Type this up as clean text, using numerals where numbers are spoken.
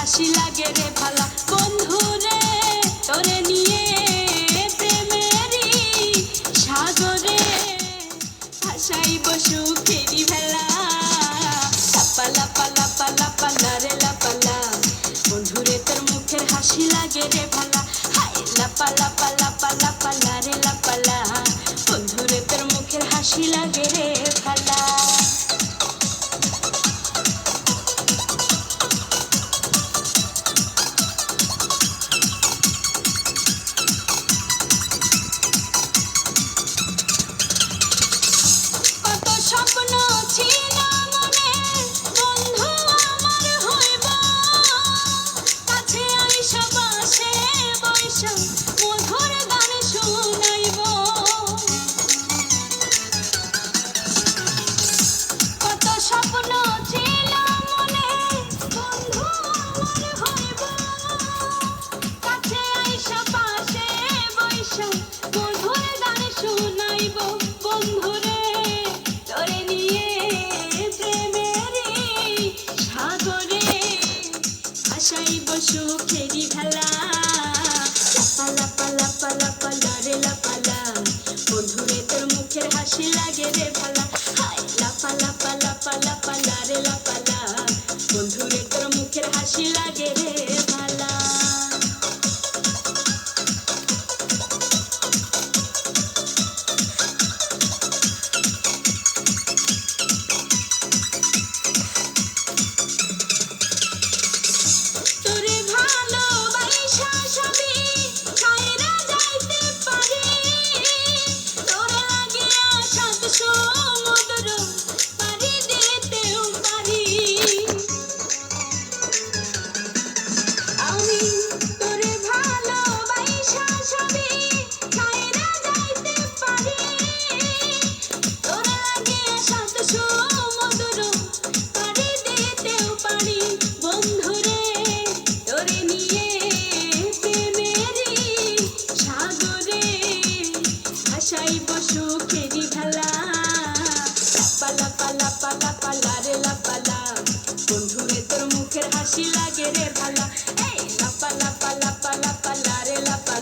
হাসি লাগে রে ভালা বন্ধু রে তোরে নিয়ে প্রেমেরই সাগরে ভাসাইব সুখেরি ভেলা লাপা লাপা লাপা লাপা লারে লাপালা বন্ধুরে তোর মুখের হাসি লাগে রে ভালা হাই লাপা লাপা লাপা লাপা লারে লাপালা বন্ধুরে তোর মুখের হাসি লাগে রে ভালা স্বপ্ন ছিল মনে বন্ধু আমার হইব কাছে আইসা পাশে বৈশা মধুর গান শুনাইব কত স্বপ্ন ছিল মনে বন্ধু আমার হইব কাছে আইসা পাশে বৈশা মধুর গান শুনাইব বন্ধুরে তোরে নিয়ে প্রেমেরই সাগরে ভাসাইব সুখেরি ভেলা লাপা লাপা লাপা লাপা লারে লাপালা বন্ধুরে তোর মুখের হাসি লাগে রে ভালা হাই লাপা লাপা লাপা লাপা লারে লাপালা বন্ধুরে তোর মুখের হাসি লাগে রে ভালা তোরে ভালোবাসা সবই ছাইরা যাইতে পারি তোর লাগিয়া সাত সমুদ্র পাড়ি দিতেও পারি আমি তোরে ভালোবাসা সবই ছাইরা যাইতে পারি তোর লাগিয়া সাত সমুদ্র পাড়ি দিতেও পারি বন্ধুরে তোরে নিয়ে প্রেমেরই সাগরে ভাসাইব সুখেরি ভেলা লাপা লাপা লাপা লাপা লারে লাপালা বন্ধুরে তোর মুখের হাসি লাগে রে ভালা এই লাপা লাপা লাপা লাপা লারে লাপা